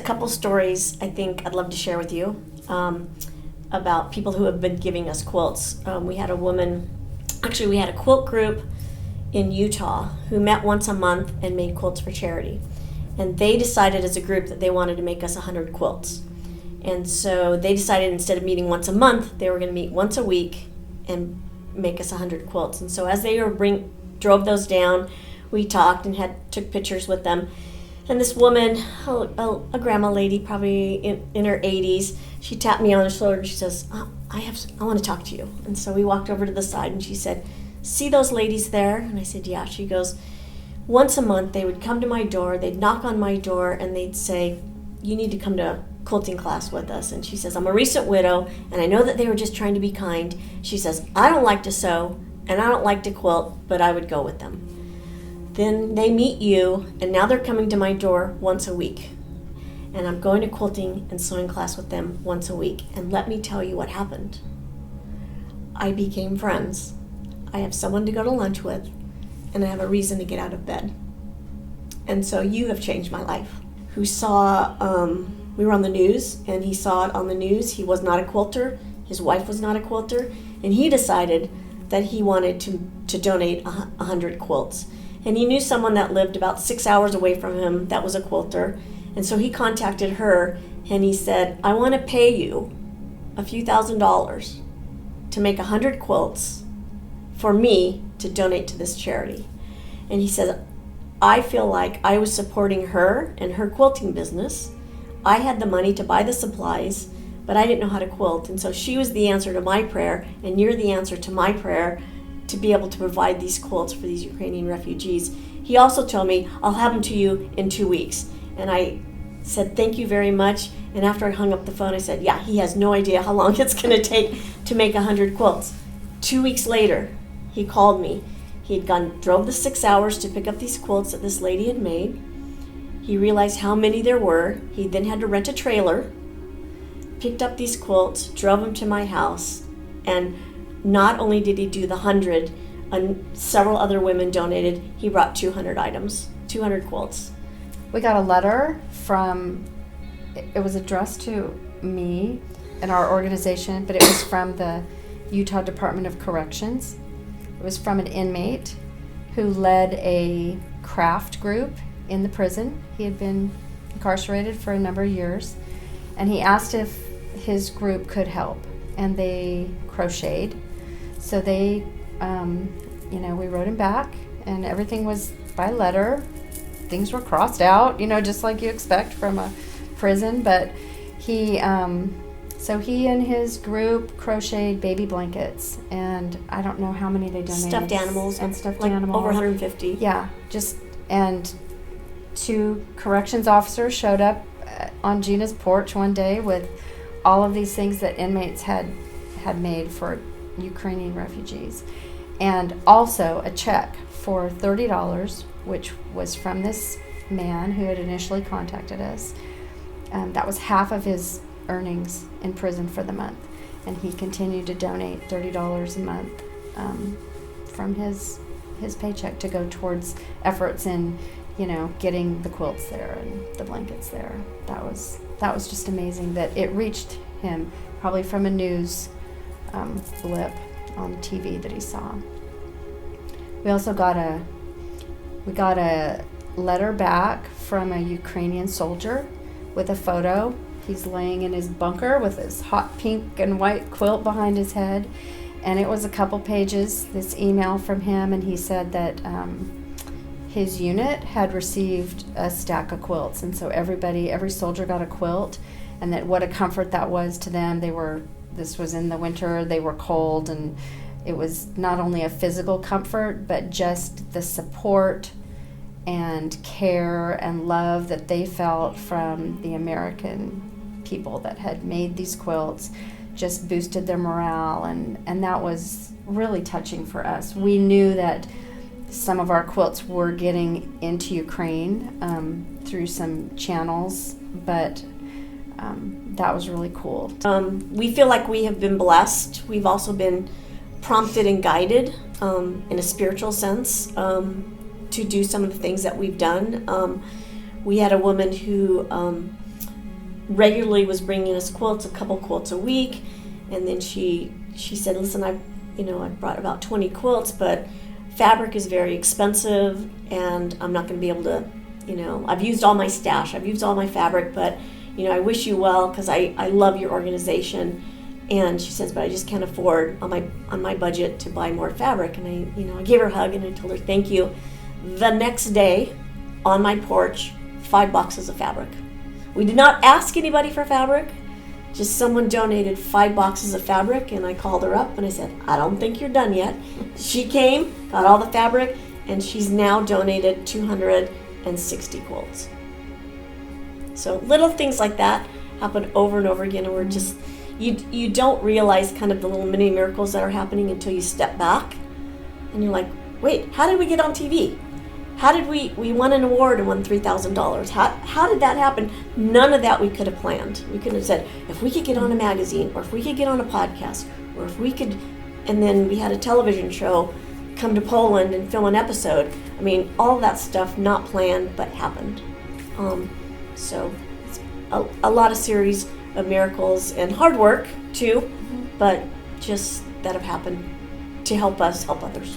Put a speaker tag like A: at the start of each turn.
A: couple stories I think I'd love to share with you about people who have been giving us quilts. We had a quilt group in Utah who met once a month and made quilts for charity. And they decided as a group that they wanted to make us 100 quilts. And so they decided instead of meeting once a month, they were going to meet once a week and make us 100 quilts. And so as they drove those down, we talked and took pictures with them. And this woman, a grandma lady, probably in her 80s, she tapped me on the shoulder and she says, I want to talk to you. And so we walked over to the side and she said, see those ladies there? And I said, yeah. She goes, once a month they would come to my door, they'd knock on my door and they'd say, you need to come to quilting class with us. And she says, I'm a recent widow and I know that they were just trying to be kind. She says, I don't like to sew and I don't like to quilt, but I would go with them. Then they meet you, and now they're coming to my door once a week. And I'm going to quilting and sewing class with them once a week. And let me tell you what happened. I became friends. I have someone to go to lunch with, and I have a reason to get out of bed. And so you have changed my life. Who saw, we were on the news, and he saw it on the news. He was not a quilter. His wife was not a quilter. And he decided that he wanted to donate 100 quilts. And he knew someone that lived about 6 hours away from him that was a quilter. And so he contacted her and he said, I want to pay you a few $1,000s to make 100 quilts for me to donate to this charity. And he said, I feel like I was supporting her and her quilting business. I had the money to buy the supplies, but I didn't know how to quilt. And so she was the answer to my prayer, and you're the answer to my prayer to be able to provide these quilts for these Ukrainian refugees. He also told me, I'll have them to you in 2 weeks. And I said, thank you very much. And after I hung up the phone, I said, yeah, he has no idea how long it's going to take to make 100 quilts. 2 weeks later, he called me. He had drove the 6 hours to pick up these quilts that this lady had made. He realized how many there were. He then had to rent a trailer, picked up these quilts, drove them to my house, and not only did he do the 100, several other women donated, he brought 200 items, 200 quilts.
B: We got a letter it was addressed to me and our organization, but it was from the Utah Department of Corrections. It was from an inmate who led a craft group in the prison. He had been incarcerated for a number of years, and he asked if his group could help, and they crocheted. So they, we wrote him back, and everything was by letter. Things were crossed out, just like you expect from a prison. But he and his group crocheted baby blankets, and I don't know how many they donated.
A: Stuffed animals.
B: Animals.
A: Over 150.
B: Yeah, and 2 corrections officers showed up on Gina's porch one day with all of these things that inmates had made for Ukrainian refugees, and also a check for $30, which was from this man who had initially contacted us. That was half of his earnings in prison for the month, and he continued to donate $30 a month from his paycheck to go towards efforts in getting the quilts there and the blankets there. That was just amazing that it reached him, probably from a news blip on TV that he saw. We also got a letter back from a Ukrainian soldier with a photo. He's laying in his bunker with his hot pink and white quilt behind his head, and it was a couple pages, this email from him, and he said that his unit had received a stack of quilts, and so every soldier got a quilt, and that what a comfort that was to them. This was in the winter, they were cold, and it was not only a physical comfort, but just the support and care and love that they felt from the American people that had made these quilts just boosted their morale, and that was really touching for us. We knew that some of our quilts were getting into Ukraine through some channels, but that was really cool.
A: We feel like we have been blessed. We've also been prompted and guided in a spiritual sense to do some of the things that we've done. We had a woman who regularly was bringing us quilts, a couple quilts a week, and then she said, listen, I brought about 20 quilts, but fabric is very expensive, and I'm not going to be able to, I've used all my stash, I've used all my fabric, but, I wish you well because I love your organization. And she says, but I just can't afford on my budget to buy more fabric. And I gave her a hug and I told her thank you. The next day, on my porch, 5 boxes of fabric. We did not ask anybody for fabric. Just someone donated 5 boxes of fabric, and I called her up and I said, I don't think you're done yet. She came, got all the fabric, and she's now donated 260 quilts. So little things like that happen over and over again, and we're just, you don't realize kind of the little mini miracles that are happening until you step back and you're like, wait, how did we get on TV? How did we won an award and won $3,000? How did that happen? None of that we could have planned. We could have said, if we could get on a magazine, or if we could get on a podcast, or if we could, and then we had a television show, come to Poland and film an episode. I mean, all that stuff not planned, but happened. So it's a lot of series of miracles and hard work too, but just that have happened to help us help others.